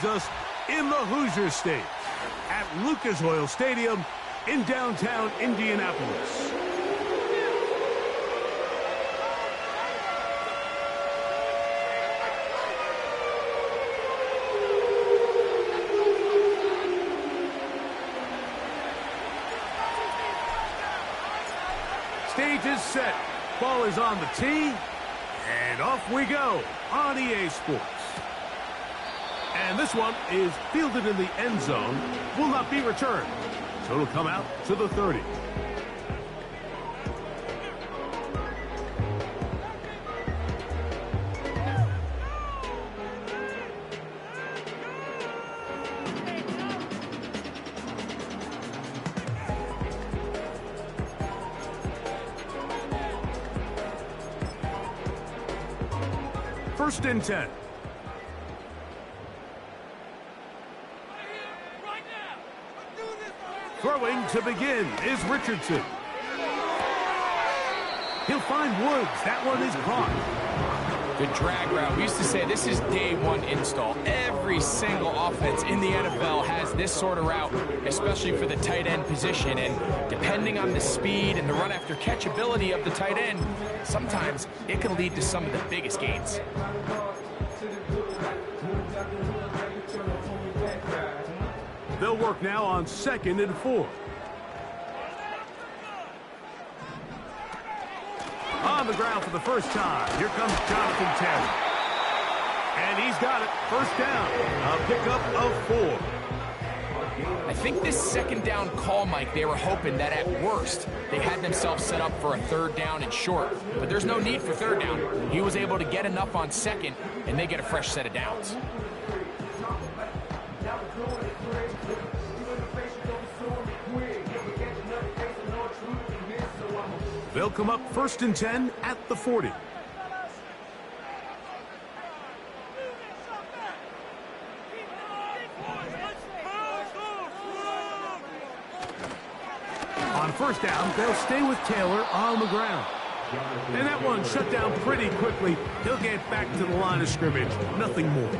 Just in the Hoosier State at Lucas Oil Stadium in downtown Indianapolis. Stage is set. Ball is on the tee. And off we go on EA Sports. And this one is fielded in the end zone. Will not be returned. So it'll come out to the 30. First and 10. Throwing to begin is Richardson. He'll find Woods. That one is caught. The drag route. We used to say this is day one install. Every single offense in the NFL has this sort of route, especially for the tight end position. And depending on the speed and the run after catch ability of the tight end, sometimes it can lead to some of the biggest gains. They'll work now on 2nd and 4. On the ground for the first time. Here comes Jonathan Taylor. And he's got it. First down. A pickup of 4. I think this second down call, Mike, they were hoping that at worst they had themselves set up for a 3rd down and short. But there's no need for 3rd down. He was able to get enough on 2nd, and they get a fresh set of downs. They'll come up 1st and 10 at the 40. On 1st down, they'll stay with Taylor on the ground. And that one shut down pretty quickly. He'll get back to the line of scrimmage. Nothing more.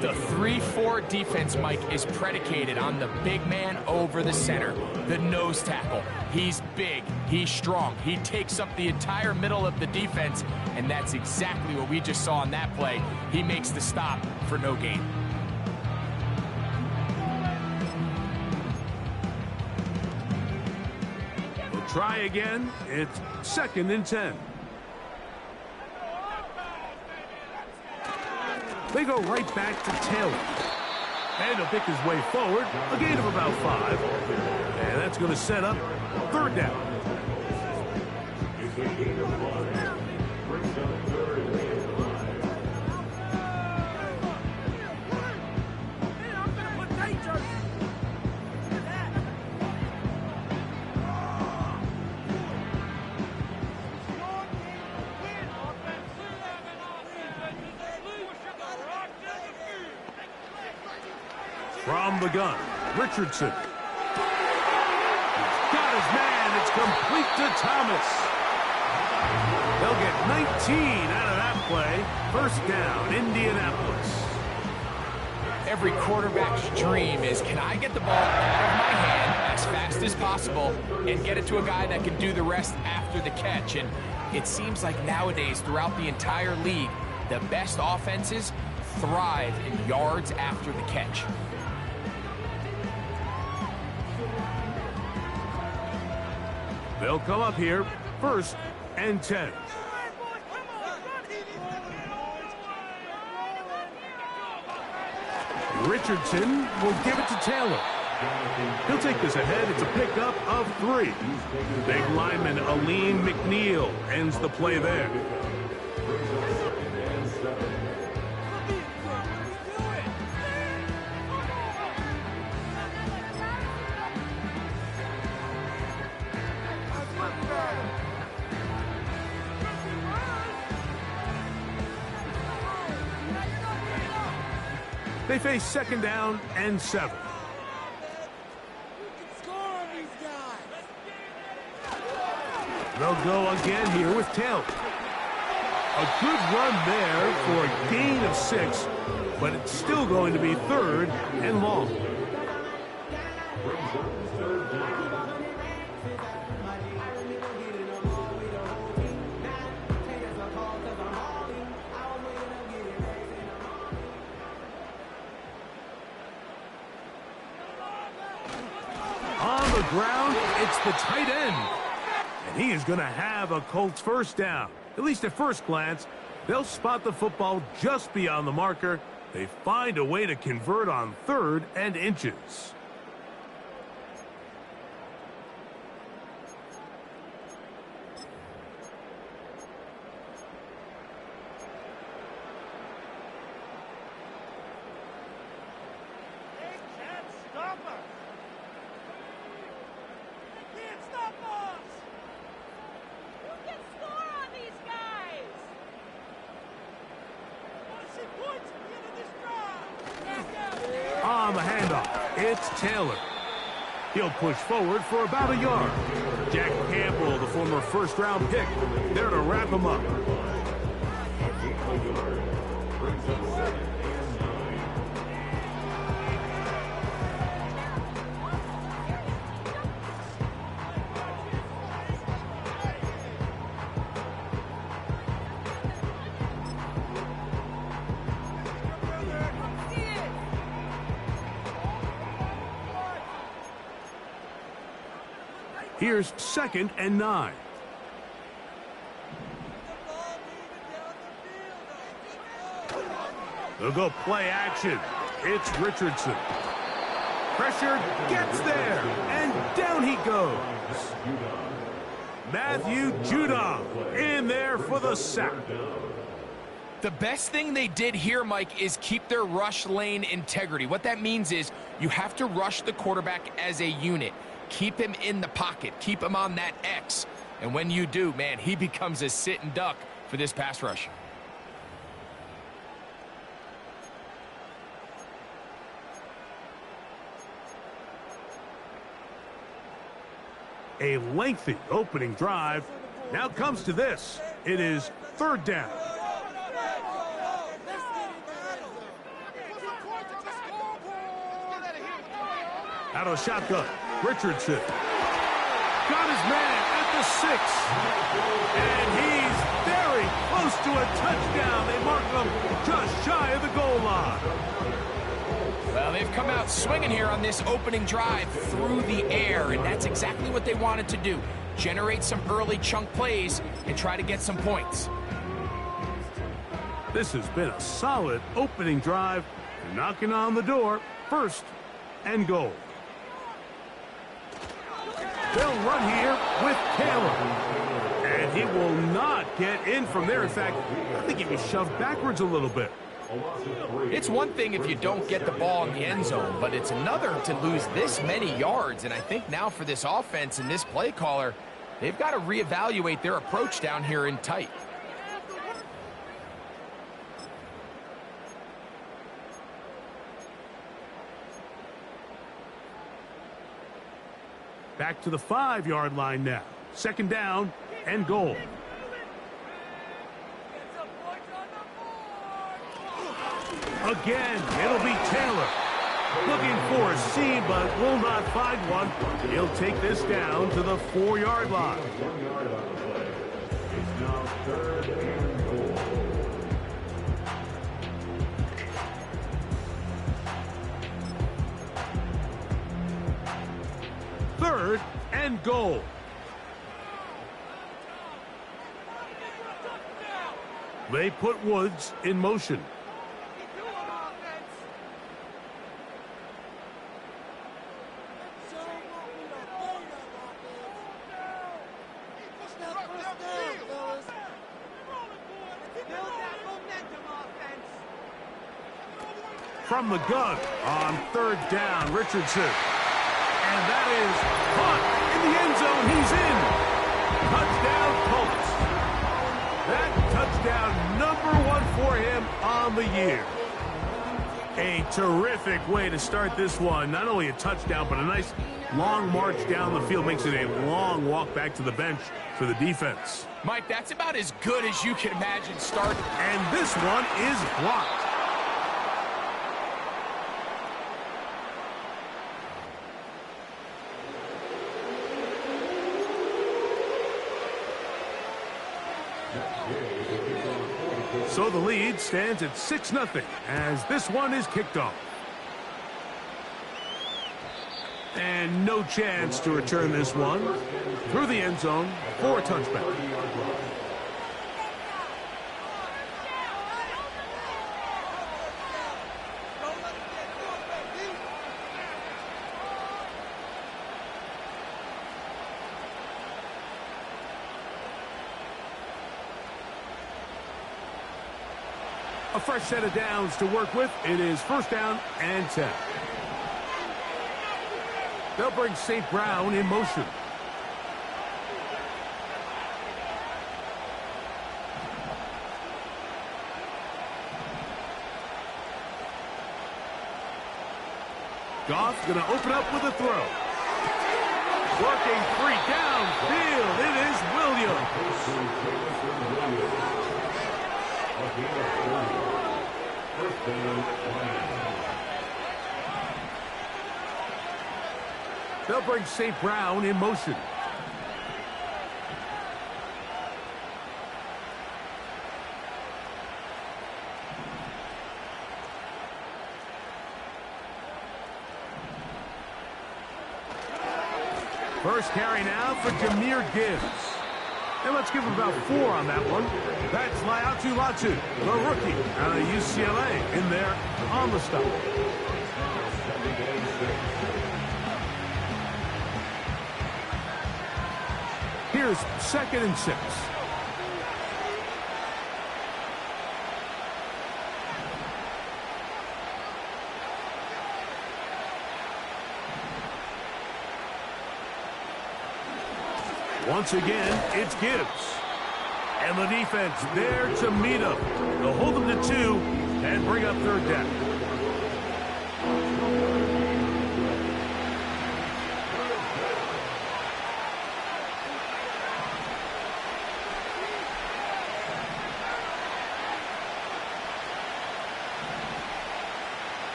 The 3-4 defense, Mike, is predicated on the big man over the center, the nose tackle. He's big, he's strong, he takes up the entire middle of the defense, and that's exactly what we just saw on that play. He makes the stop for no gain. We'll try again. It's 2nd and 10. They go right back to Taylor. And he'll pick his way forward. A gain of about 5. And that's going to set up 3rd down. From the gun, Richardson. He's got his man. It's complete to Thomas. They'll get 19 out of that play. 1st down, Indianapolis. Every quarterback's dream is, can I get the ball out of my hand as fast as possible and get it to a guy that can do the rest after the catch? And it seems like nowadays, throughout the entire league, the best offenses thrive in yards after the catch. They'll come up here, 1st and 10. Richardson will give it to Taylor. He'll take this ahead. It's a pickup of 3. Big lineman Aline McNeil ends the play there. They face 2nd down and 7. They'll go again here with Taylor. A good run there for a gain of 6, but it's still going to be 3rd and long. On the ground, it's the tight end. And he is going to have a Colts first down. At least at first glance, they'll spot the football just beyond the marker. They find a way to convert on 3rd and inches. On the handoff, it's Taylor. He'll push forward for about a yard. Jack Campbell, the former first-round pick, there to wrap him up. Here's 2nd and 9. They'll go play action. It's Richardson. Pressure gets there, and down he goes. Matthew Judon in there for the sack. The best thing they did here, Mike, is keep their rush lane integrity. What that means is you have to rush the quarterback as a unit. Keep him in the pocket. Keep him on that X. And when you do, man, he becomes a sitting duck for this pass rush. A lengthy opening drive. Now comes to this. It is 3rd down. Out of the shotgun, Richardson. Got his man at the 6. And he's very close to a touchdown. They mark him just shy of the goal line. Well, they've come out swinging here on this opening drive through the air, and that's exactly what they wanted to do. Generate some early chunk plays and try to get some points. This has been a solid opening drive. Knocking on the door, 1st and goal. They'll run here with Taylor. And he will not get in from there. In fact, I think he was shoved backwards a little bit. It's one thing if you don't get the ball in the end zone, but it's another to lose this many yards. And I think now for this offense and this play caller, they've got to reevaluate their approach down here in tight. Back to the 5-yard line now. 2nd down and goal. Again, it'll be Taylor. Looking for a seam, but will not find one. He'll take this down to the 4-yard line. Third and goal. They put Woods in motion. From the gun on 3rd down, Richardson. And that is caught in the end zone. He's in. Touchdown, Colts. That touchdown, #1 for him on the year. A terrific way to start this one. Not only a touchdown, but a nice long march down the field. Makes it a long walk back to the bench for the defense. Mike, that's about as good as you can imagine starting. And this one is blocked. So the lead stands at 6-0 as this one is kicked off. And no chance to return this one through the end zone for a touchback. A fresh set of downs to work with. It is 1st down and 10. They'll bring St. Brown in motion. Goff's going to open up with a throw. Working free downfield. It is Williams. They'll bring St. Brown in motion. First carry now for Jahmyr Gibbs. And let's give him about 4 on that one. That's Laiatu Latu, the rookie out of UCLA, in there on the stop. Here's 2nd and 6. Once again, it's Gibbs. And the defense there to meet him. They'll hold him to 2 and bring up 3rd down.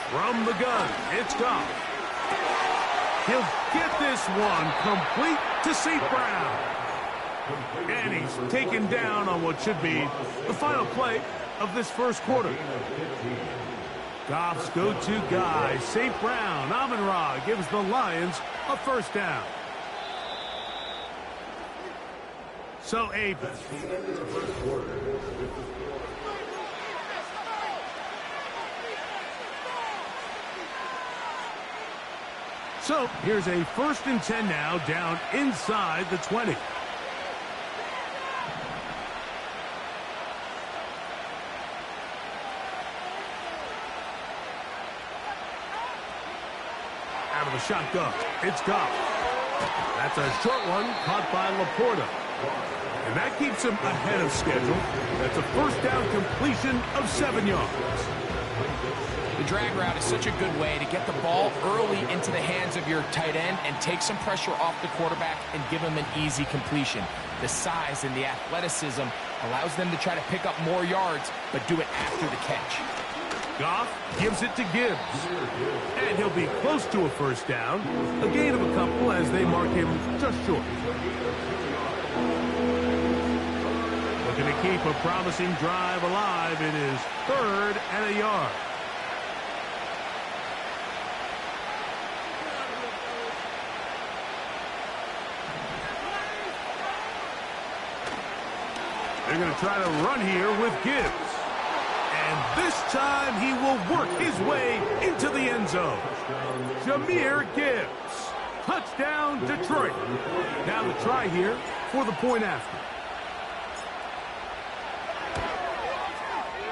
From the gun, it's Goff. He'll get this one complete to St. Brown. And he's taken down on what should be the final play of this 1st quarter. Goff's go-to guy, St. Brown. Amon-Ra gives the Lions a 1st down. So So here's a 1st and 10 now, down inside the 20. Out of the shotgun, it's Goff. That's a short one caught by Laporta. And that keeps him ahead of schedule. That's a 1st down completion of 7 yards. The drag route is such a good way to get the ball early into the hands of your tight end and take some pressure off the quarterback and give him an easy completion. The size and the athleticism allows them to try to pick up more yards, but do it after the catch. Goff gives it to Gibbs. And he'll be close to a 1st down. A gain of a couple as they mark him just short. Looking to keep a promising drive alive. It is 3rd and a yard. They're going to try to run here with Gibbs. And this time he will work his way into the end zone. Jahmyr Gibbs. Touchdown, Detroit. Now the try here for the point after.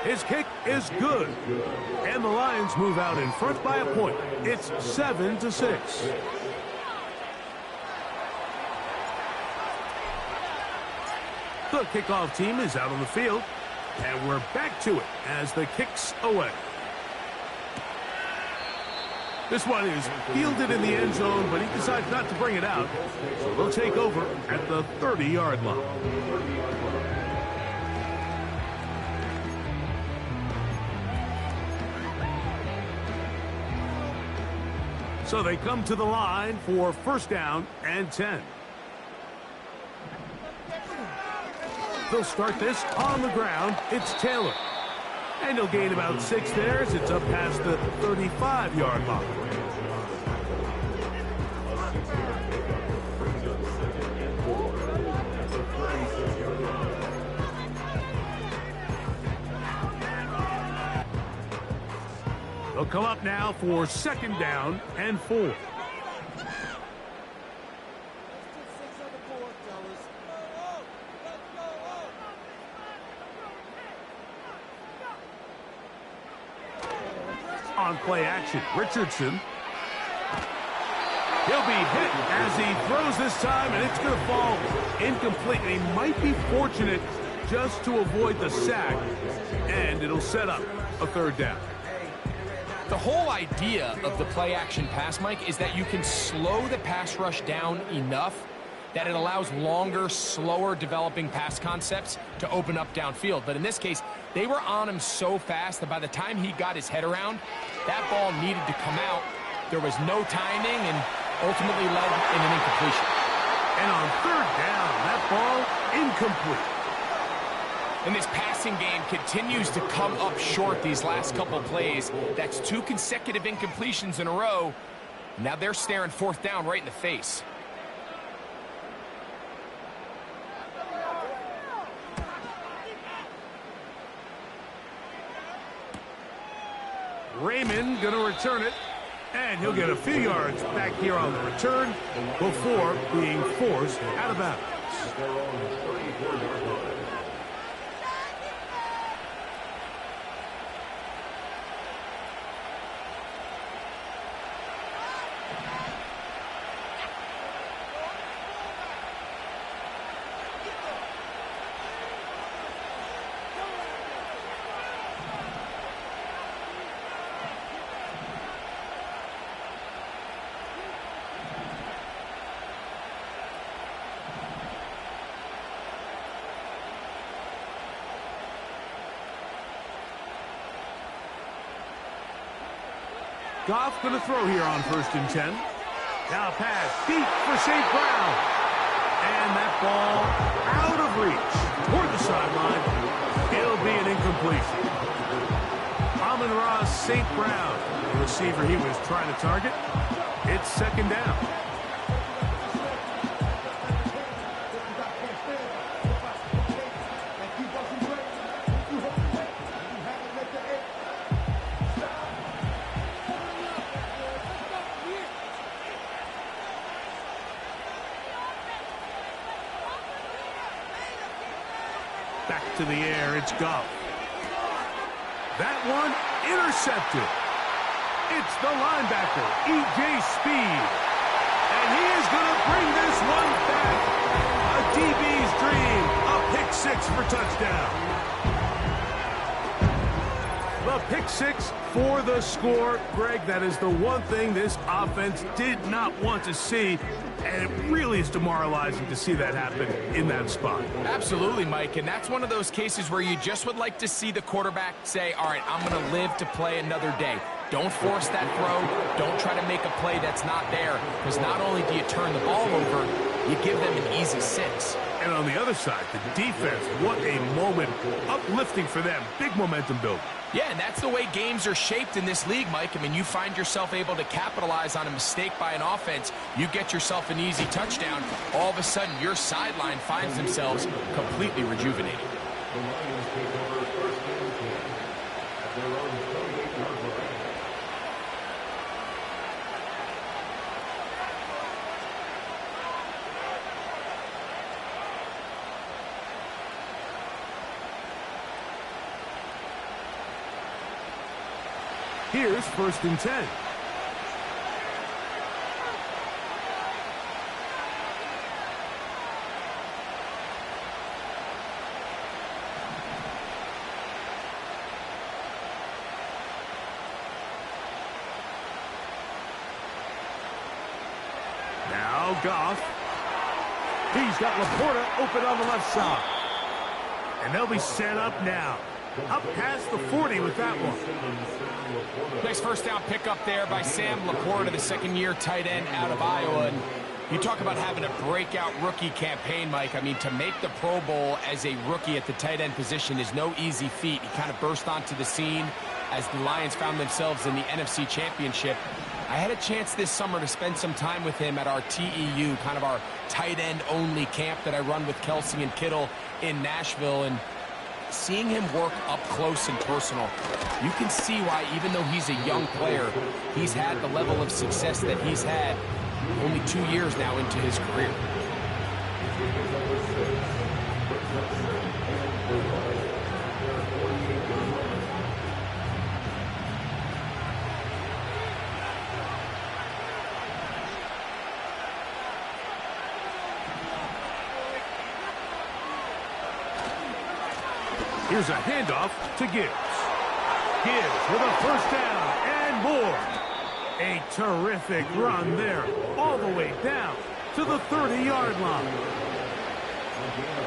His kick is good. And the Lions move out in front by a point. It's 7-6. The kickoff team is out on the field. And we're back to it as the kick's away. This one is fielded in the end zone, but he decides not to bring it out. So they'll take over at the 30-yard line. So they come to the line for first down and 10. They'll start this on the ground. It's Taylor. And he'll gain about 6 there as it's up past the 35-yard line. They'll come up now for second down and 4. On play action, Richardson. He'll be hit as he throws this time, and it's going to fall incomplete. He might be fortunate just to avoid the sack, and it'll set up a third down. The whole idea of the play action pass, Mike, is that you can slow the pass rush down enough that it allows longer, slower developing pass concepts to open up downfield. But in this case, they were on him so fast that by the time he got his head around, that ball needed to come out. There was no timing and ultimately led in an incompletion. And on third down, that ball incomplete. And this passing game continues to come up short these last couple plays. That's 2 consecutive incompletions in a row. Now they're staring fourth down right in the face. Raymond going to return it, and he'll get a few yards back here on the return before being forced out of bounds. Goff going to throw here on first and 10. Now pass deep for St. Brown. And that ball out of reach toward the sideline. It'll be an incompletion. Amon-Ra St. Brown, the receiver he was trying to target. It's second down. Back to the air, it's Goff. That one intercepted. It's the linebacker, E.J. Speed. And he is going to bring this one back. A DB's dream, a pick six for touchdown. The pick six for the score. Greg, that is the one thing this offense did not want to see. And it really is demoralizing to see that happen in that spot. Absolutely, Mike, and that's one of those cases where you just would like to see the quarterback say, all right, I'm going to live to play another day. Don't force that throw. Don't try to make a play that's not there, because not only do you turn the ball over, you give them an easy 6. And on the other side, the defense, what a moment. Uplifting for them. Big momentum build. Yeah, and that's the way games are shaped in this league, Mike. I mean, you find yourself able to capitalize on a mistake by an offense. You get yourself an easy touchdown. All of a sudden, your sideline finds themselves completely rejuvenated. Here's first and 10. Now Goff. He's got Laporta open on the left side. And they'll be set up now. Up past the 40 with that one. Nice first down pickup there by Sam Laporta, the second-year tight end out of Iowa. And you talk about having a breakout rookie campaign, Mike. I mean, to make the Pro Bowl as a rookie at the tight end position is no easy feat. He kind of burst onto the scene as the Lions found themselves in the NFC Championship. I had a chance this summer to spend some time with him at our TEU, kind of our tight end only camp that I run with Kelsey and Kittle in Nashville. And seeing him work up close and personal, you can see why, even though he's a young player, he's had the level of success that he's had only 2 years now into his career. Here's a handoff to Gibbs. Gibbs with a first down and more. A terrific run there, all the way down to the 30-yard line.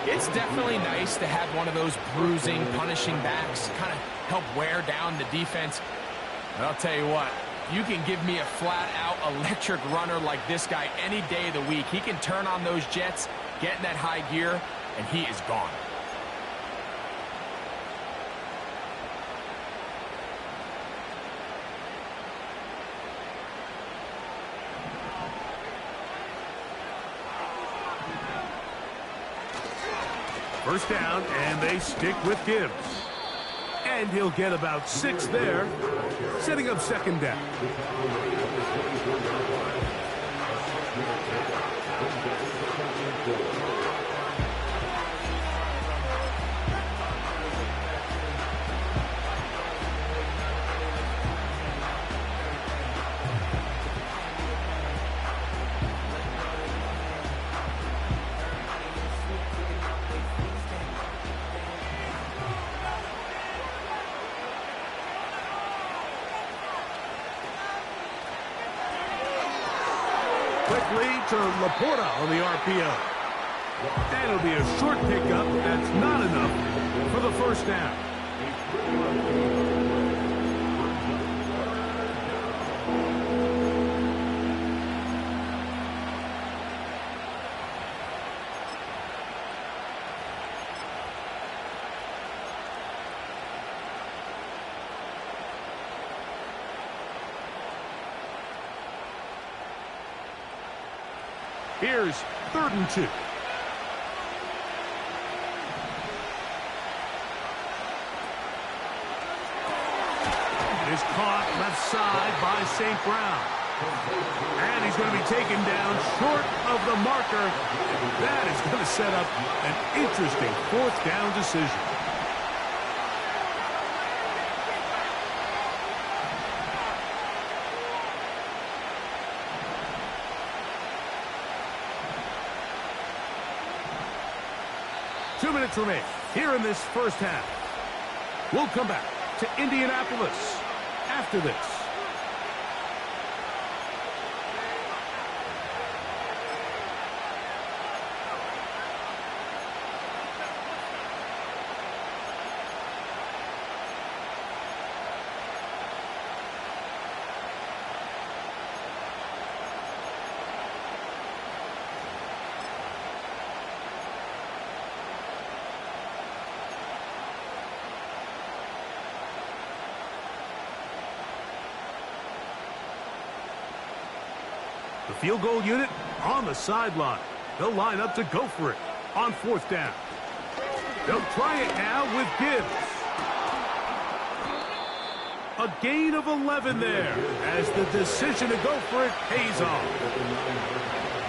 It's definitely nice to have one of those bruising, punishing backs kind of help wear down the defense. But I'll tell you what, you can give me a flat-out electric runner like this guy any day of the week. He can turn on those jets, get in that high gear, and he is gone. First down, and they stick with Gibbs. And he'll get about 6 there, setting up second down. Quickly to Laporta on the RPO. That'll be a short pickup. That's not enough for the first down. Here's 3rd and 2. It is caught left side by St. Brown. And he's going to be taken down short of the marker. That is going to set up an interesting 4th down decision. Minutes remain here in this first half. We'll come back to Indianapolis after this. The field goal unit on the sideline. They'll line up to go for it on 4th down. They'll try it now with Gibbs. A gain of 11 there as the decision to go for it pays off.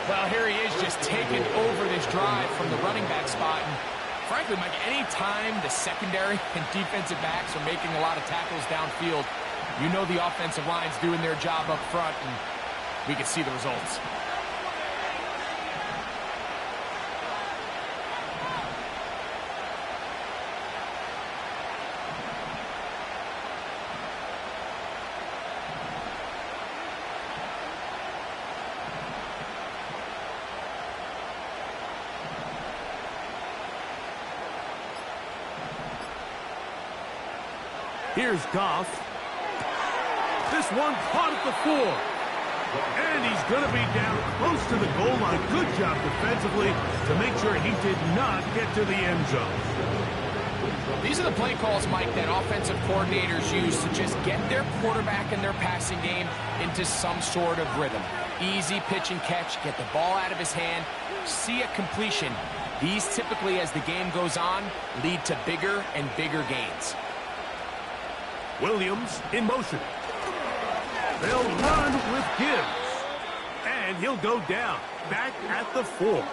Well, here he is just taking over this drive from the running back spot. And frankly, Mike, any time the secondary and defensive backs are making a lot of tackles downfield, you know the offensive line's doing their job up front, and we can see the results. Here's Goff. This one caught at the 4. And he's going to be down close to the goal line. Good job defensively to make sure he did not get to the end zone. These are the play calls, Mike, that offensive coordinators use to just get their quarterback and their passing game into some sort of rhythm. Easy pitch and catch, get the ball out of his hand, see a completion. These typically, as the game goes on, lead to bigger and bigger gains. Williams in motion. They'll run with Gibbs. And he'll go down, back at the 4.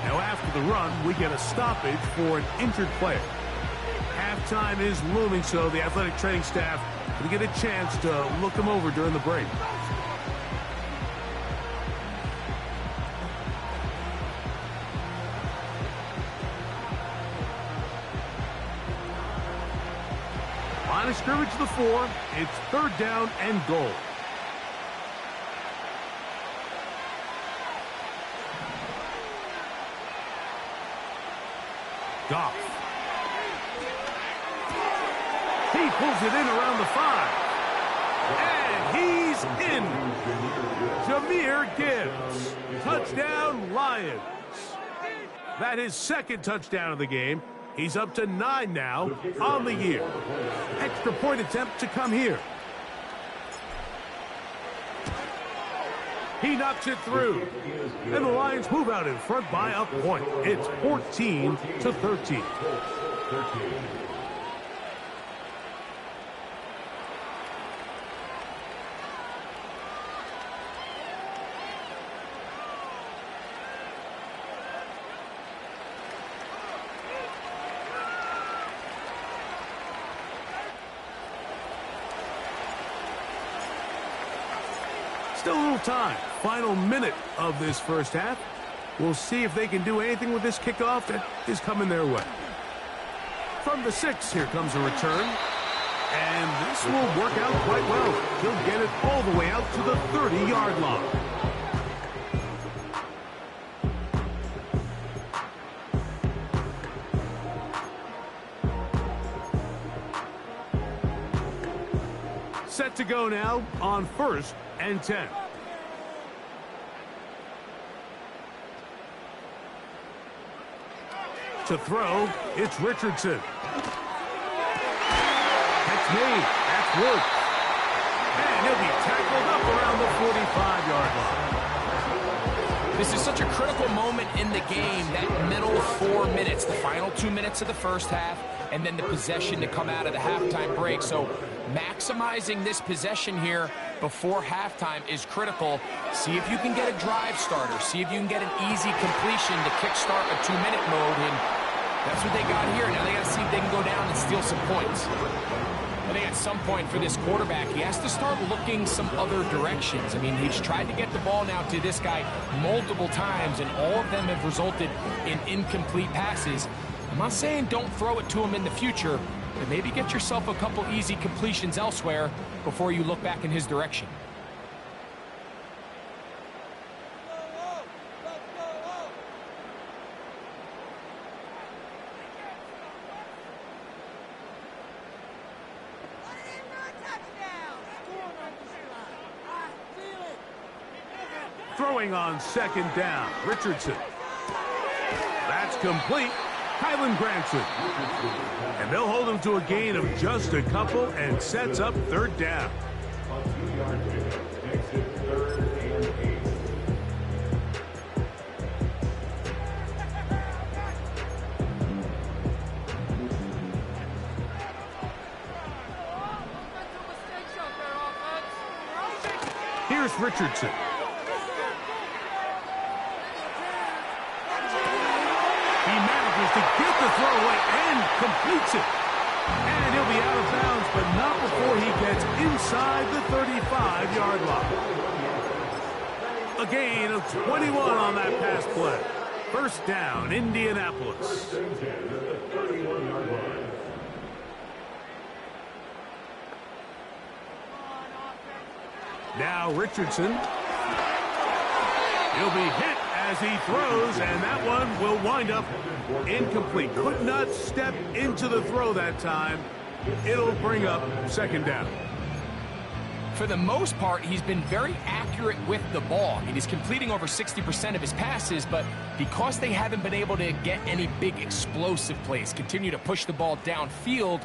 Now after the run, we get a stoppage for an injured player. Halftime is looming, so the athletic training staff will get a chance to look him over during the break. Line of scrimmage to the 4. It's 3rd down and goal. Goff. He pulls it in around the 5. And he's in. Jahmyr Gibbs. Touchdown, Lions. That is 2nd touchdown of the game. He's up to 9 now on the year. Extra point attempt to come here. He knocks it through. And the Lions move out in front by a point. It's 14-13. Still a little time. Final minute of this first half. We'll see if they can do anything with this kickoff that is coming their way. From the 6, here comes a return. And this will work out quite well. He'll get it all the way out to the 30-yard line. Set to go now on 1st and 10. To throw, it's Richardson. That's made. That's Wood. And he'll be tackled up around the 45-yard line. This is such a critical moment in the game, that middle 4 minutes, the final 2 minutes of the first half, and then the possession to come out of the halftime break. So maximizing this possession here before halftime is critical. See if you can get a drive starter. See if you can get an easy completion to kickstart a 2-minute mode, and that's what they got here. Now they got to see if they can go down and steal some points. I think at some point for this quarterback, he has to start looking some other directions. I mean, he's tried to get the ball now to this guy multiple times, and all of them have resulted in incomplete passes. I'm not saying don't throw it to him in the future, but maybe get yourself a couple easy completions elsewhere before you look back in his direction. Throwing on 2nd down, Richardson. That's complete. Kylan Granson. And they'll hold him to a gain of just a couple and sets up 3rd down. Here's Richardson. To get the throw away and completes it. And he'll be out of bounds, but not before he gets inside the 35-yard line. A gain of 21 on that pass play. 1st down, Indianapolis. Now Richardson. He'll be hit as he throws, and that one will wind up incomplete. Could not step into the throw that time. It'll bring up second down. For the most part, he's been very accurate with the ball. I mean, he's completing over 60% of his passes, but because they haven't been able to get any big explosive plays, continue to push the ball downfield,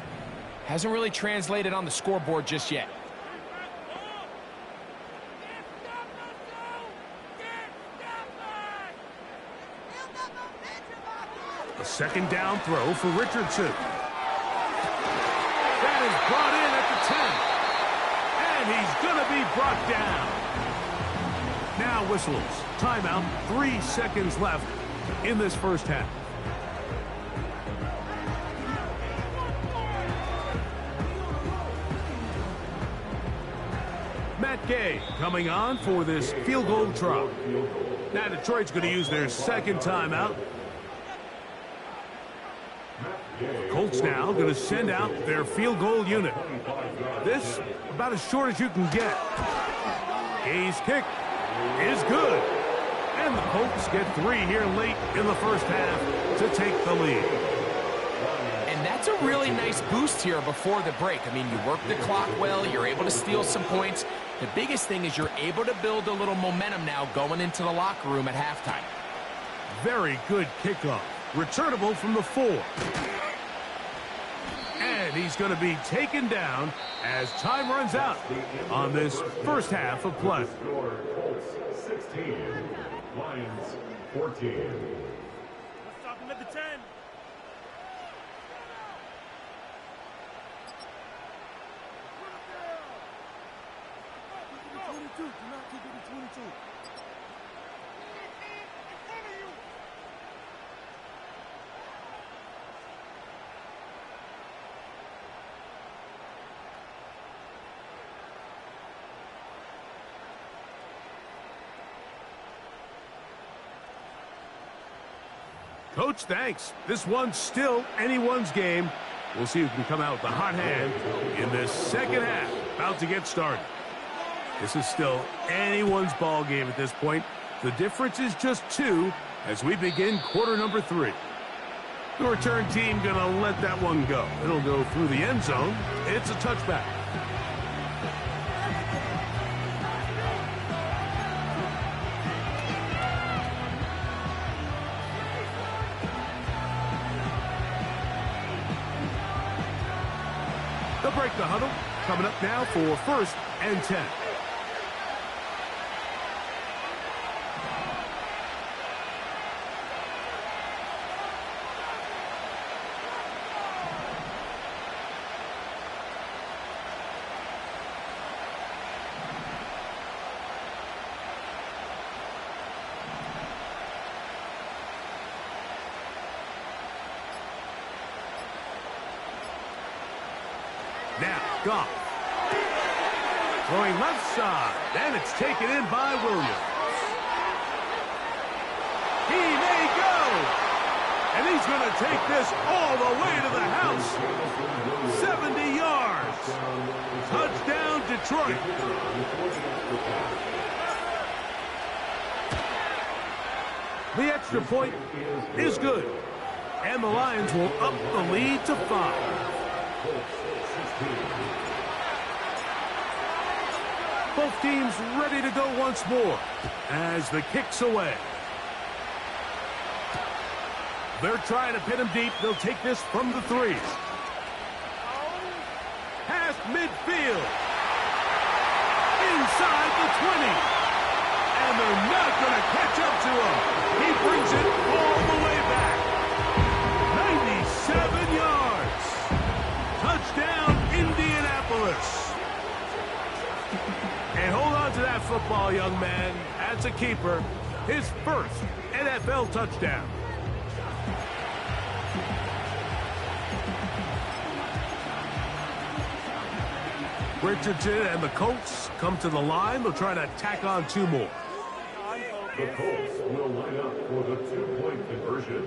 hasn't really translated on the scoreboard just yet. A second down throw for Richardson. That is brought in at the 10. And he's going to be brought down. Now whistles. Timeout. 3 seconds left in this first half. Matt Gay coming on for this field goal try. Now Detroit's going to use their second timeout. The Colts now going to send out their field goal unit. This about as short as you can get. Gay's kick is good. And the Colts get 3 here late in the first half to take the lead. And that's a really nice boost here before the break. I mean, you work the clock well, you're able to steal some points. The biggest thing is you're able to build a little momentum now going into the locker room at halftime. Very good kickoff. Returnable from the 4. And he's going to be taken down as time runs out on this first half of play. Colts 16, Lions 14. Let's stop him at the 10. Do not keep it at 22. Coach, thanks. This one's still anyone's game. We'll see who can come out with the hot hand in this second half. About to get started. This is still anyone's ball game at this point. The difference is just 2 as we begin quarter number 3. The return team going to let that one go. It'll go through the end zone. It's a touchback. They'll break the huddle. Coming up now for 1st and 10. Now, Goff. Throwing left side. And it's taken in by Williams. He may go. And he's going to take this all the way to the house. 70 yards. Touchdown, Detroit. The extra point is good. And the Lions will up the lead to 5. Both teams ready to go once more as the kick's away. They're trying to pin him deep. They'll take this from the 3. Past midfield. Inside the 20. And they're not going to catch up to him. He brings it all the way back. 97 yards. Touchdown, Indianapolis. And hold on to that football, young man. That's a keeper. His first NFL touchdown. Richardson and the Colts come to the line. They'll try to tack on 2 more. The Colts will line up for the 2-point conversion.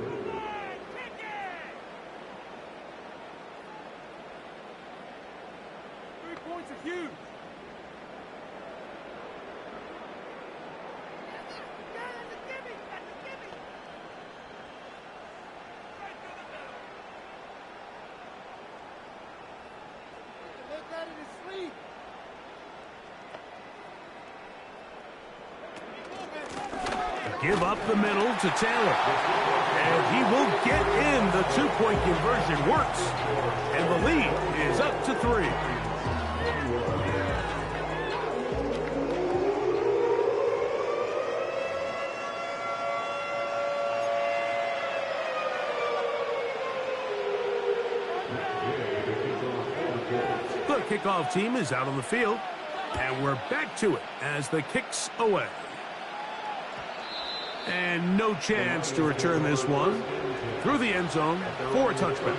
3 points are huge. Give up the middle to Taylor. And he will get in. The two-point conversion works. And the lead is up to 3. The kickoff team is out on the field. And we're back to it as the kick's away. And no chance to return this one through the end zone for a touchback.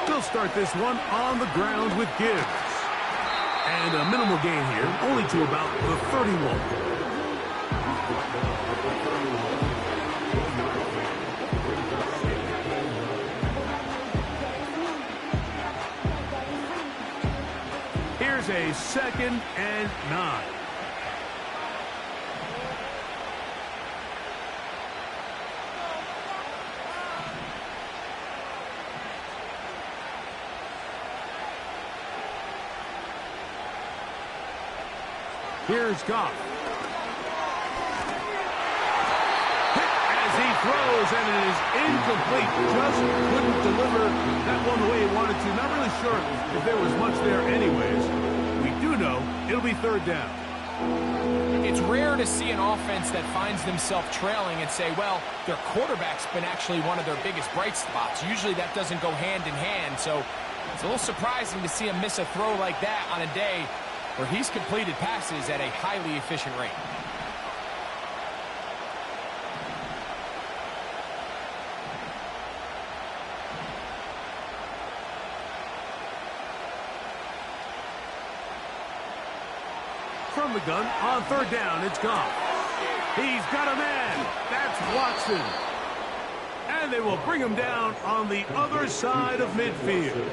They'll start this one on the ground with Gibbs. And a minimal gain here, only to about the 31. Here's a 2nd and 9. Here's Goff. Hit as he throws, and it is incomplete. Just couldn't deliver that one the way he wanted to. Not really sure if there was much there anyways. We do know it'll be 3rd down. It's rare to see an offense that finds themselves trailing and say, well, their quarterback's been actually one of their biggest bright spots. Usually that doesn't go hand in hand, so it's a little surprising to see him miss a throw like that on a day where he's completed passes at a highly efficient rate. From the gun, on 3rd down, it's Goff. He's got a man. That's Watson. And they will bring him down on the other side of midfield.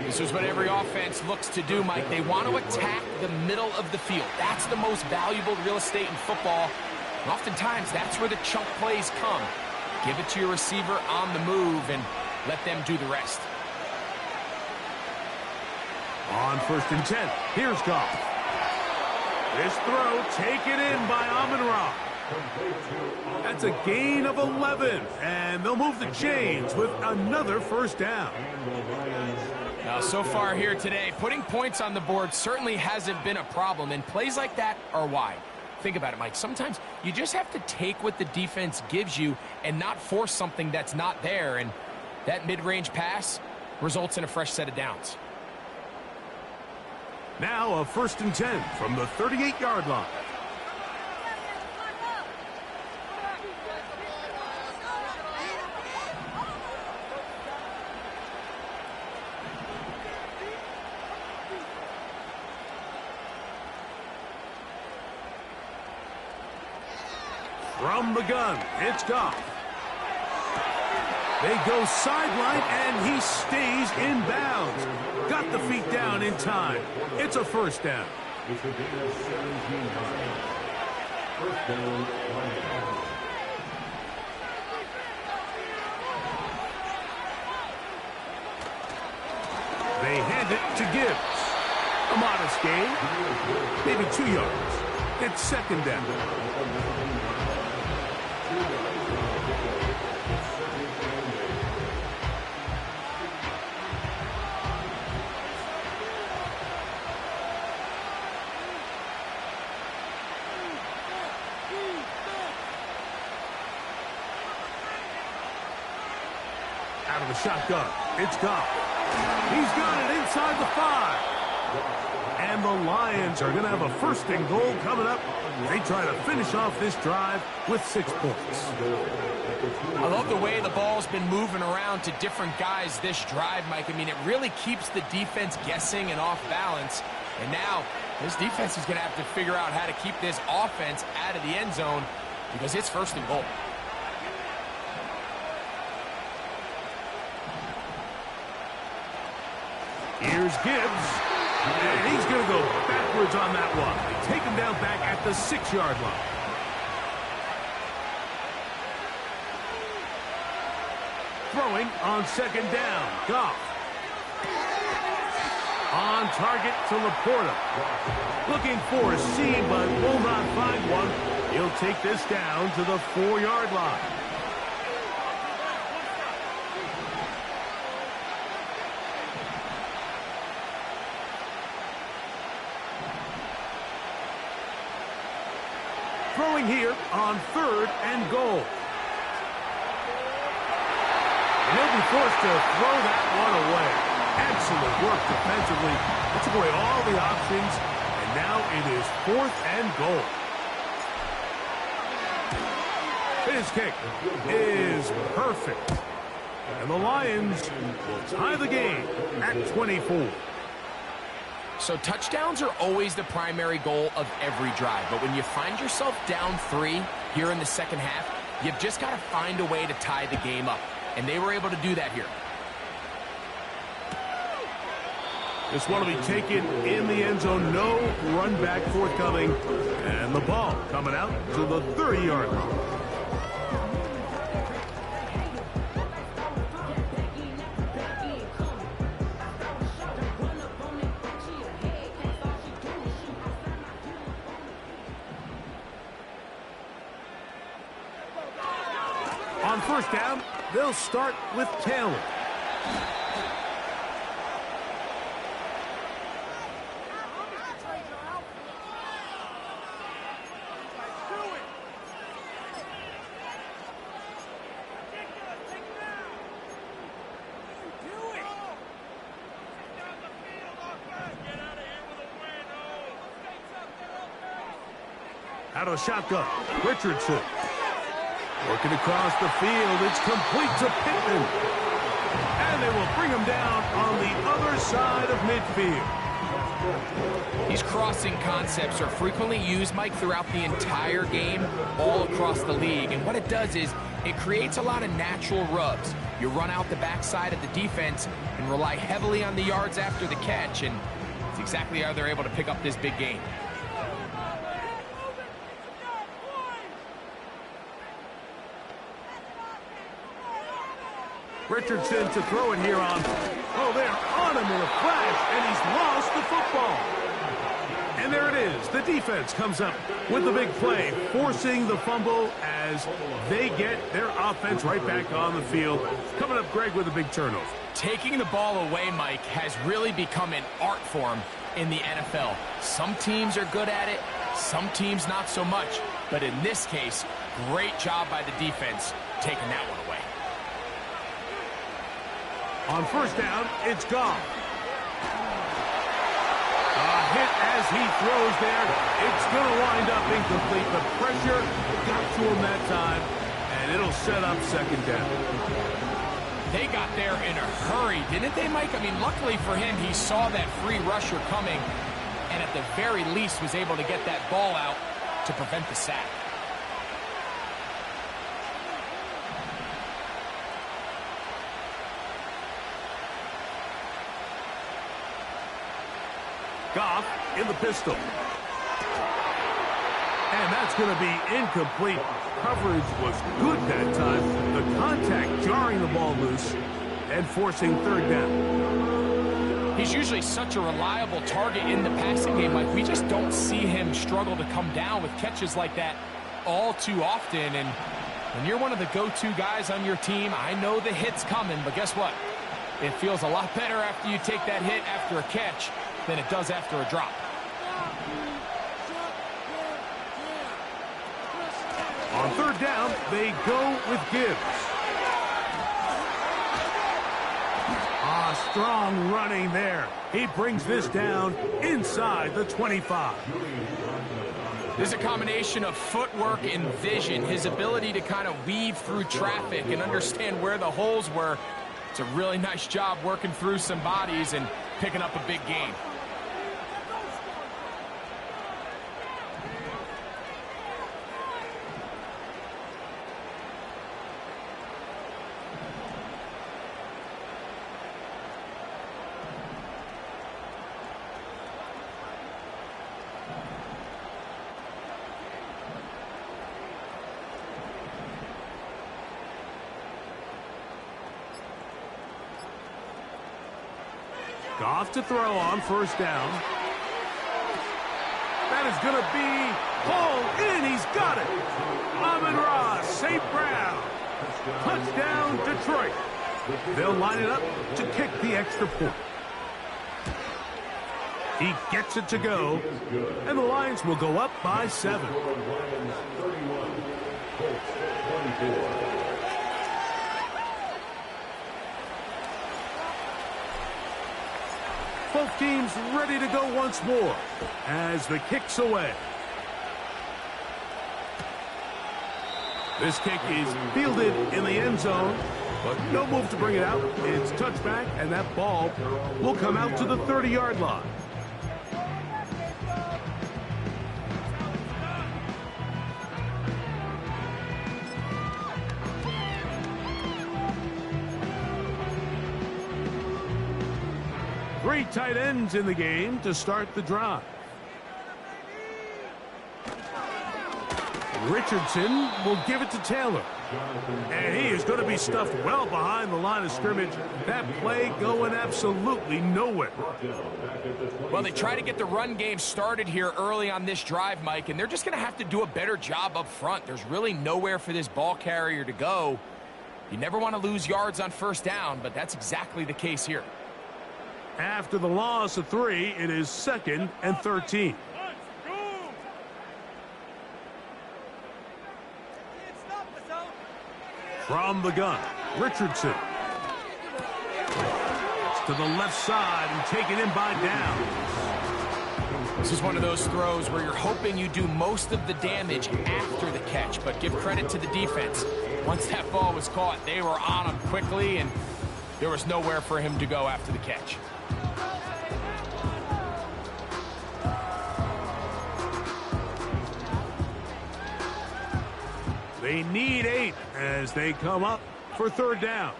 This is what every offense looks to do, Mike. They want to attack the middle of the field. That's the most valuable real estate in football. And oftentimes, that's where the chunk plays come. Give it to your receiver on the move and let them do the rest. On 1st and 10, here's Goff. This throw taken in by Amon-Ra. That's a gain of 11, and they'll move the chains with another 1st down. Now, so far here today, putting points on the board certainly hasn't been a problem, and plays like that are why. Think about it, Mike. Sometimes you just have to take what the defense gives you and not force something that's not there, and that mid-range pass results in a fresh set of downs. Now a 1st and 10 from the 38-yard line. From the gun, it's Goff. They go sideline, and he stays in bounds. Got the feet down in time. It's a 1st down. They hand it to Gibbs. A modest gain, maybe 2 yards. It's 2nd down. Out of the shotgun, it's Goff. He's got it inside the 5. And the Lions are going to have a 1st and goal coming up. They try to finish off this drive with 6 points. I love the way the ball's been moving around to different guys this drive, Mike. I mean, it really keeps the defense guessing and off balance. And now this defense is going to have to figure out how to keep this offense out of the end zone because it's 1st and goal. Here's Gibbs. And he's going to go backwards on that one. They take him down back at the 6-yard line. Throwing on 2nd down. Goff. On target to Laporta. Looking for a seam, but will not find one. He'll take this down to the 4-yard line. Throwing here on 3rd and goal. And he'll be forced to throw that one away. Excellent work defensively. It took away all the options, and now it is 4th and goal. His kick is perfect. And the Lions will tie the game at 24. So touchdowns are always the primary goal of every drive. But when you find yourself down 3 here in the second half, you've just got to find a way to tie the game up. And they were able to do that here. This one will be taken in the end zone. No run back forthcoming. And the ball coming out to the 30-yard line. On 1st down, they'll start with Taylor. Out of the shotgun, Richardson. Working across the field, it's complete to Pittman. And they will bring him down on the other side of midfield. These crossing concepts are frequently used, Mike, throughout the entire game, all across the league. And what it does is it creates a lot of natural rubs. You run out the backside of the defense and rely heavily on the yards after the catch, and it's exactly how they're able to pick up this big gain. Richardson to throw it here on. Oh, they're on him in a flash, and he's lost the football. And there it is. The defense comes up with the big play, forcing the fumble as they get their offense right back on the field. Coming up, Greg, with a big turnover. Taking the ball away, Mike, has really become an art form in the NFL. Some teams are good at it, some teams not so much. But in this case, great job by the defense taking that one away. On 1st down, it's Goff. A hit as he throws there. It's going to wind up incomplete. The pressure got to him that time, and it'll set up 2nd down. They got there in a hurry, didn't they, Mike? I mean, luckily for him, he saw that free rusher coming, and at the very least was able to get that ball out to prevent the sack. Goff in the pistol. And that's going to be incomplete. Coverage was good that time. The contact jarring the ball loose and forcing 3rd down. He's usually such a reliable target in the passing game. Like, we just don't see him struggle to come down with catches like that all too often. And when you're one of the go-to guys on your team, I know the hit's coming, but guess what? It feels a lot better after you take that hit after a catch than it does after a drop. On 3rd down, they go with Gibbs. Strong running there. He brings this down inside the 25. There's a combination of footwork and vision, his ability to kind of weave through traffic and understand where the holes were. It's a really nice job working through some bodies and picking up a big gain. Goff to throw on first down. That is going to be hauled in. He's got it. Amon-Ra St. Brown. Touchdown, Detroit. They'll line it up to kick the extra point. He gets it to go, and the Lions will go up by 7. Lions 31, Colts 24. Both teams ready to go once more as the kick's away. This kick is fielded in the end zone, but no move to bring it out. It's touchback, and that ball will come out to the 30-yard line. Three tight ends in the game to start the drive. Richardson will give it to Taylor. And he is going to be stuffed well behind the line of scrimmage. That play going absolutely nowhere. Well, they try to get the run game started here early on this drive, Mike, and they're just going to have to do a better job up front. There's really nowhere for this ball carrier to go. You never want to lose yards on first down, but that's exactly the case here. After the loss of 3, it is 2nd and 13. From the gun, Richardson. To the left side and taken in by down. This is one of those throws where you're hoping you do most of the damage after the catch, but give credit to the defense. Once that ball was caught, they were on him quickly, and there was nowhere for him to go after the catch. They need 8 as they come up for 3rd down.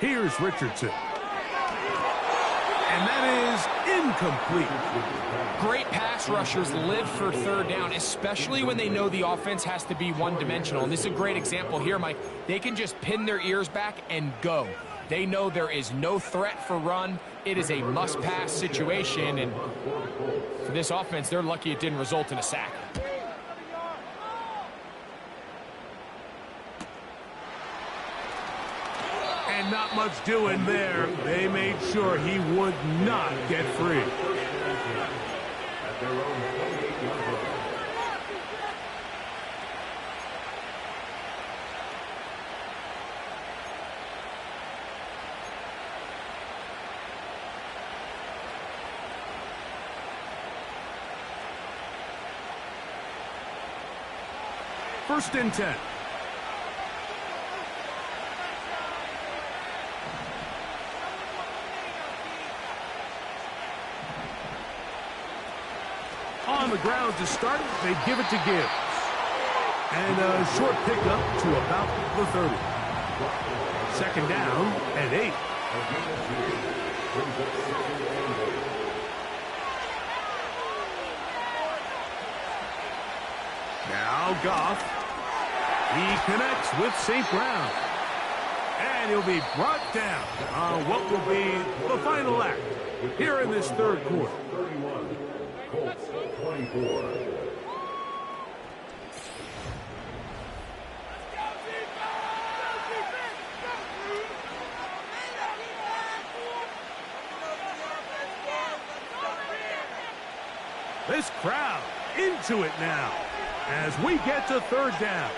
Here's Richardson. And that is incomplete. Great pass rushers live for 3rd down, especially when they know the offense has to be one-dimensional. And this is a great example here, Mike. They can just pin their ears back and go. They know there is no threat for run. It is a must-pass situation, and for this offense, they're lucky it didn't result in a sack. And not much doing there. They made sure he would not get free. At their own 28-yard line. First and 10. On the ground to start, they give it to Gibbs. And a short pickup to about the 30. 2nd down and 8. Now Goff. He connects with St. Brown. And he'll be brought down on what will be the final act here in this 3rd quarter. 31, Colts 24. This crowd into it now as we get to 3rd down.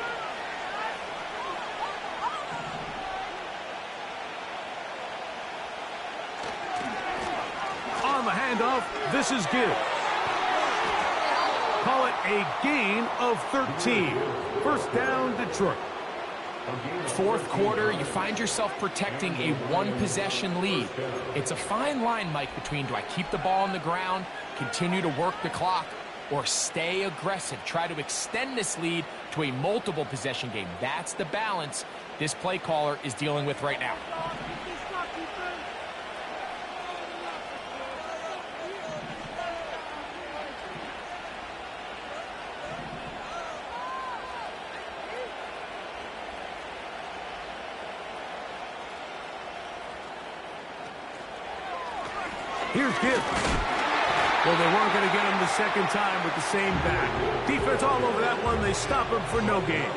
On the handoff, this is Gibbs. Call it a gain of 13. First down, Detroit. 4th quarter, you find yourself protecting a one-possession lead. It's a fine line, Mike, between do I keep the ball on the ground, continue to work the clock, or stay aggressive, try to extend this lead to a multiple possession game. That's the balance this play caller is dealing with right now. Here's Gibbs. Well, they weren't going to get him the second time with the same back. Defense all over that one. They stop him for no gain.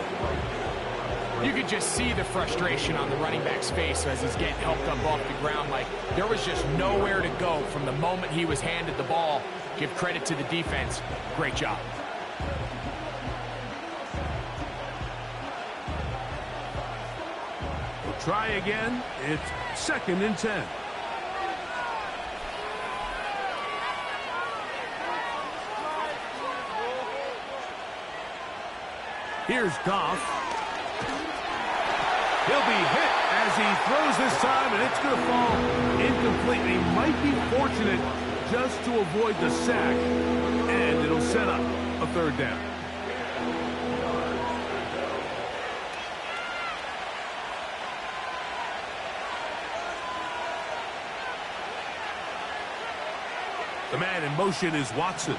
You could just see the frustration on the running back's face as he's getting helped up off the ground. Like, there was just nowhere to go from the moment he was handed the ball. Give credit to the defense. Great job. We'll try again. It's 2nd and 10. Here's Goff. He'll be hit as he throws this time, and it's going to fall incomplete. He might be fortunate just to avoid the sack, and it'll set up a 3rd down. The man in motion is Watson.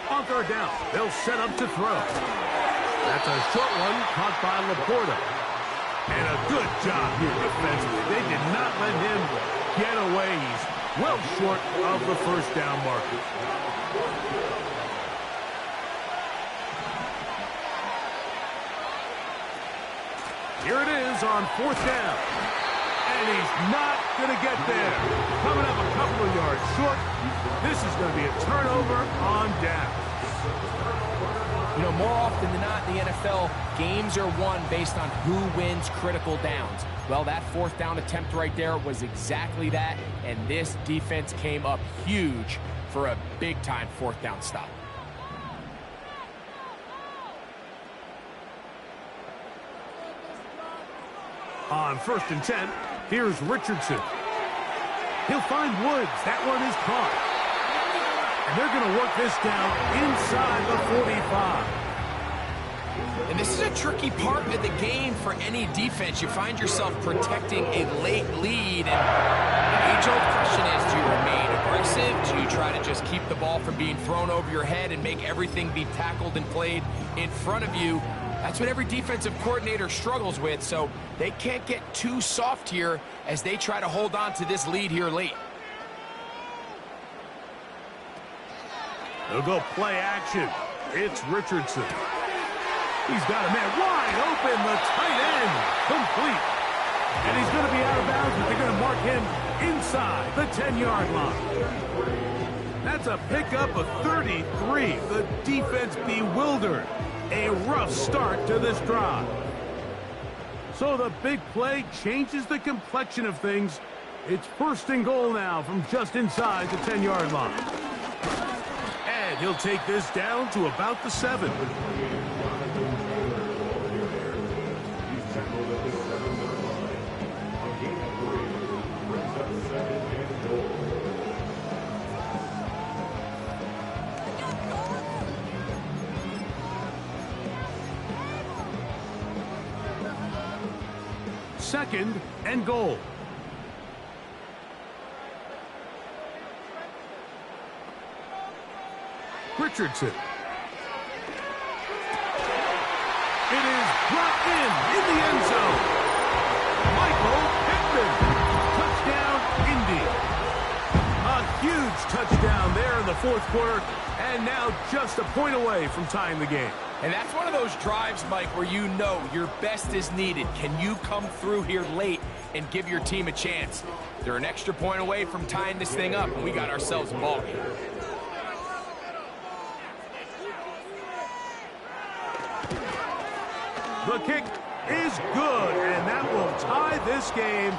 On 3rd down, they'll set up to throw. That's a short one caught by Laporta. And a good job here defensively. They did not let him get away. He's well short of the 1st down marker. Here it is on 4th down. And he's not going to get there. Coming up a couple of yards short. This is going to be a turnover on down. You know, more often than not in the NFL, games are won based on who wins critical downs. Well, that 4th down attempt right there was exactly that, and this defense came up huge for a big-time 4th down stop. On 1st and 10, here's Richardson. He'll find Woods. That one is caught. And they're going to work this down inside the 45. And this is a tricky part of the game for any defense. You find yourself protecting a late lead. And the age-old question is, do you remain aggressive? Do you try to just keep the ball from being thrown over your head and make everything be tackled and played in front of you? That's what every defensive coordinator struggles with. So they can't get too soft here as they try to hold on to this lead here late. They'll go play action. It's Richardson. He's got a man wide open. The tight end complete. And he's going to be out of bounds, but they're going to mark him inside the 10-yard line. That's a pickup of 33. The defense bewildered. A rough start to this drive. So the big play changes the complexion of things. It's 1st and goal now from just inside the 10-yard line. And he'll take this down to about the 7. Second and goal. Richardson. It is brought in the end zone. Michael Pittman. Touchdown, Indy. A huge touchdown there in the 4th quarter, and now just a point away from tying the game. And that's one of those drives, Mike, where you know your best is needed. Can you come through here late and give your team a chance? They're an extra point away from tying this thing up, and we got ourselves a ball game. The kick is good, and that will tie this game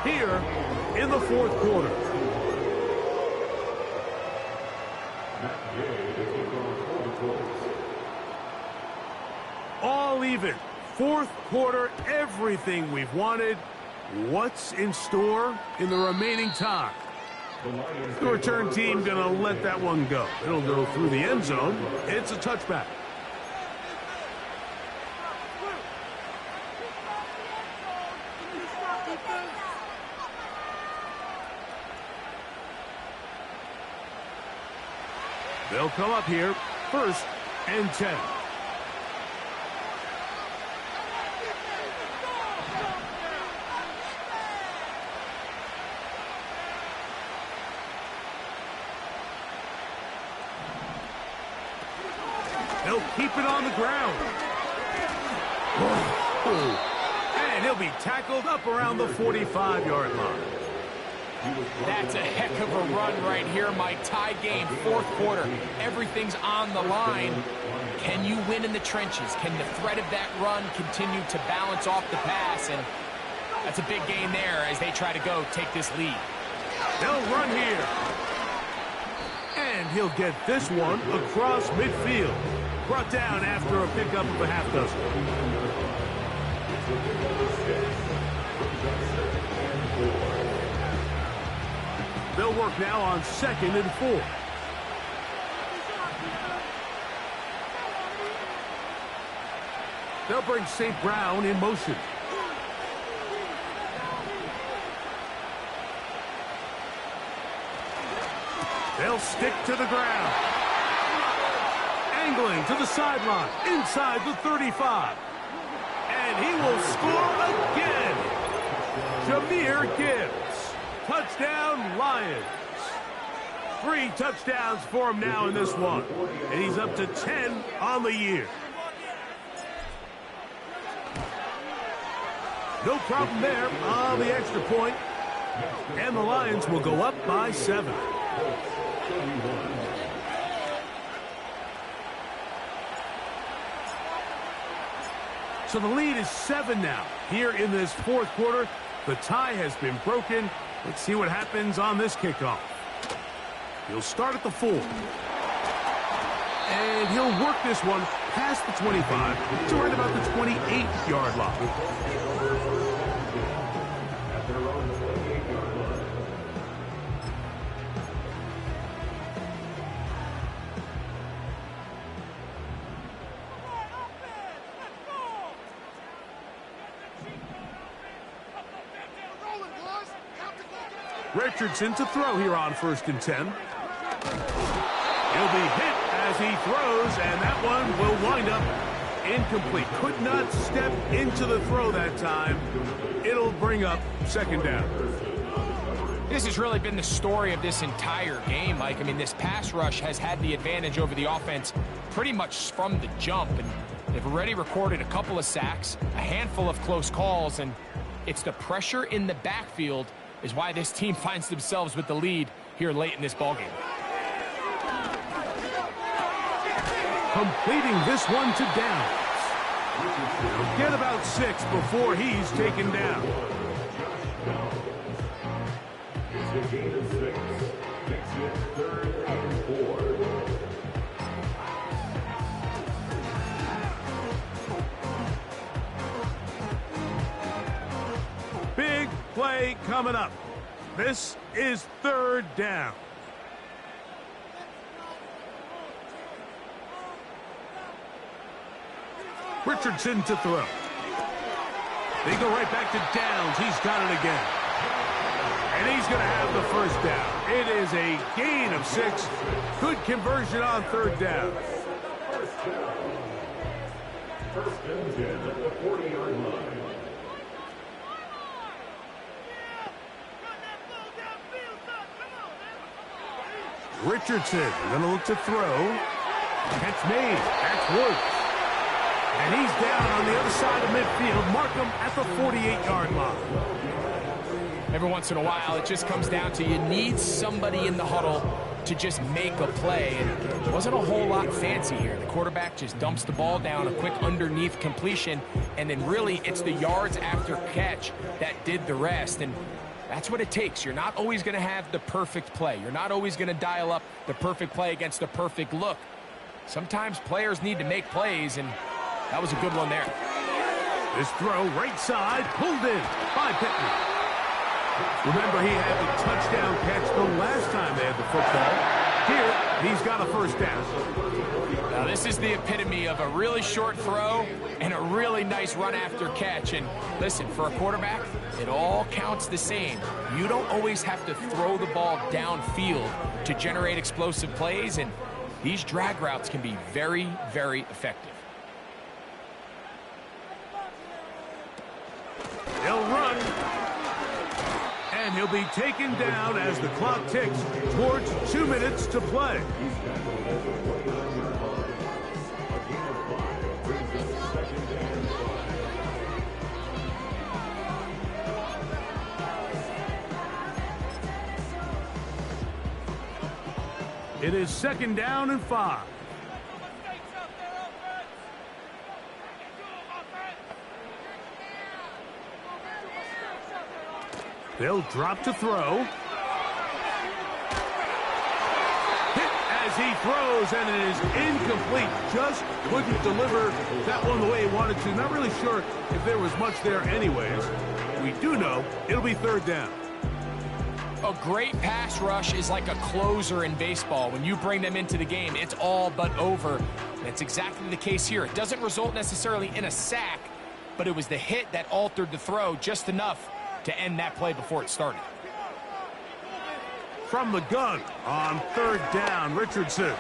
here in the 4th quarter. All even. 4th quarter, everything we've wanted. What's in store in the remaining time? The return team going to let that one go. It'll go through the end zone. It's a touchback. They'll come up here, 1st and 10. They'll keep it on the ground. And he'll be tackled up around the 45-yard line. That's a heck of a run right here, Mike. Tie game, 4th quarter. Everything's on the line. Can you win in the trenches? Can the threat of that run continue to balance off the pass? And that's a big gain there as they try to go take this lead. They'll run here. And he'll get this one across midfield. Brought down after a pickup of a half dozen. They'll work now on 2nd and 4. They'll bring St. Brown in motion. They'll stick to the ground. Angling to the sideline, inside the 35. And he will score again. Jahmyr Gibbs. Touchdown, Lions. 3 touchdowns for him now in this one. And he's up to 10 on the year. No problem there on the extra point. And the Lions will go up by 7. So the lead is 7 now. Here in this 4th quarter, the tie has been broken. Let's see what happens on this kickoff. He'll start at the 4. And he'll work this one past the 25 to right about the 28-yard line. Richardson to throw here on 1st and 10. He'll be hit as he throws, and that one will wind up incomplete. Could not step into the throw that time. It'll bring up 2nd down. This has really been the story of this entire game, Mike. I mean, this pass rush has had the advantage over the offense pretty much from the jump. And they've already recorded a couple of sacks, a handful of close calls, and it's the pressure in the backfield is why this team finds themselves with the lead here late in this ballgame. Completing this one to Downs. He'll get about 6 before he's taken down. It's a gain of 6. Makes it 3rd and 4. Big play coming up. This is 3rd down. Richardson to throw. They go right back to Downs. He's got it again. And he's going to have the 1st down. It is a gain of 6. Good conversion on 3rd down. 1st and 10 at the 40-yard line. Richardson going to look to throw. Catch made. That's Woods. And he's down on the other side of midfield. Mark him at the 48-yard line. Every once in a while, it just comes down to you need somebody in the huddle to just make a play. And it wasn't a whole lot fancy here. The quarterback just dumps the ball down, a quick underneath completion, and then really it's the yards after catch that did the rest. And that's what it takes. You're not always going to have the perfect play. You're not always going to dial up the perfect play against the perfect look. Sometimes players need to make plays, and that was a good one there. This throw right side, pulled in by Pittman. Remember, he had the touchdown catch the last time they had the football. Here, he's got a 1st down. Now, this is the epitome of a really short throw and a really nice run after catch. And listen, for a quarterback, it all counts the same. You don't always have to throw the ball downfield to generate explosive plays, and these drag routes can be very, very effective. He'll run. And he'll be taken down as the clock ticks towards 2 minutes to play. It is 2nd down and 5. They'll drop to throw. Hit as he throws, and it is incomplete. Just couldn't deliver that one the way he wanted to. Not really sure if there was much there anyways. We do know it'll be 3rd down. A great pass rush is like a closer in baseball. When you bring them into the game, it's all but over. That's exactly the case here. It doesn't result necessarily in a sack, but it was the hit that altered the throw just enough to end that play before it started. From the gun on 3rd down, Richardson.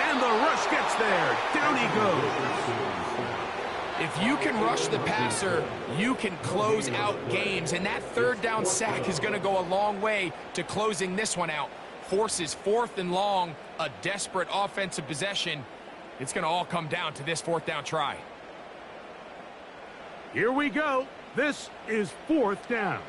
And the rush gets there. Down he goes. If you can rush the passer, you can close out games, and that 3rd down sack is going to go a long way to closing this one out. Forces 4th and long, a desperate offensive possession. It's going to all come down to this 4th down try. Here we go. This is 4th down.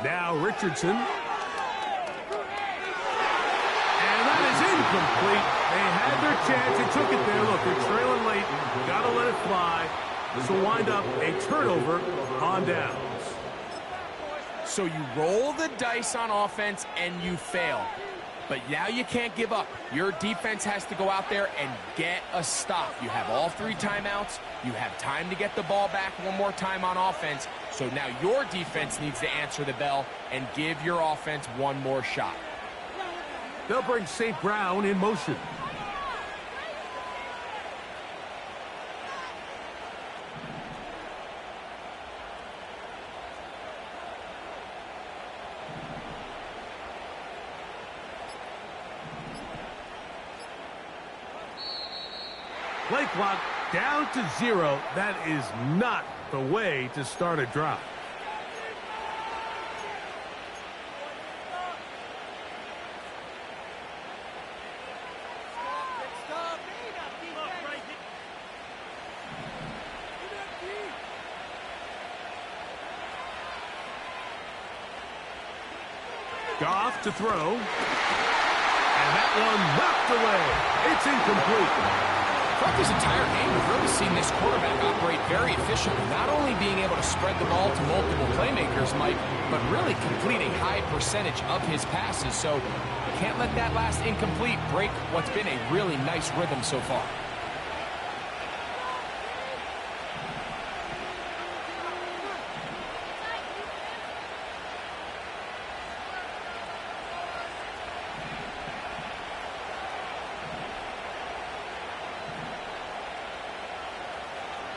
Now Richardson. And that is incomplete. They had their chance. They took it there. Look, they're trailing late. Got to let it fly. This will wind up a turnover on downs. So you roll the dice on offense and you fail. But now you can't give up. Your defense has to go out there and get a stop. You have all 3 timeouts. You have time to get the ball back one more time on offense. So now your defense needs to answer the bell and give your offense one more shot. They'll bring St. Brown in motion. Play clock down to 0. That is not the way to start a drive. Goff to throw. And that one knocked away. It's incomplete. Throughout this entire game, we've really seen this quarterback operate very efficiently, not only being able to spread the ball to multiple playmakers, Mike, but really complete a high percentage of his passes. So can't let that last incomplete break what's been a really nice rhythm so far.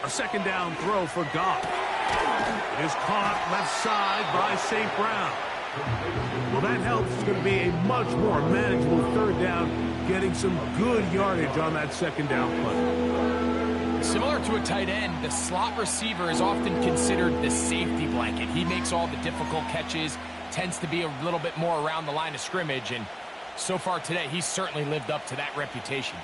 A 2nd down throw for Goff. It is caught left side by St. Brown. Well, that helps. It's going to be a much more manageable 3rd down, getting some good yardage on that 2nd down play. Similar to a tight end, the slot receiver is often considered the safety blanket. He makes all the difficult catches, tends to be a little bit more around the line of scrimmage, and so far today, he's certainly lived up to that reputation.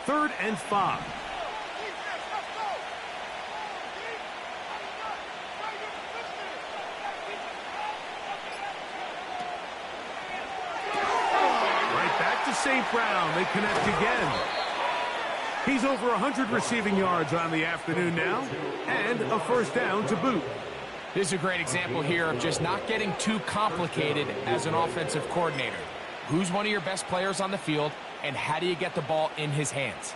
Third and 5. Right back to St. Brown. They connect again. He's over 100 receiving yards on the afternoon now, and a 1st down to boot. This is a great example here of just not getting too complicated as an offensive coordinator. Who's one of your best players on the field, and how do you get the ball in his hands?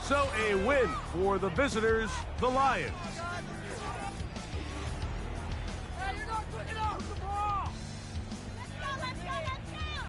So a win for the visitors, the Lions. Hey, you're not quick enough.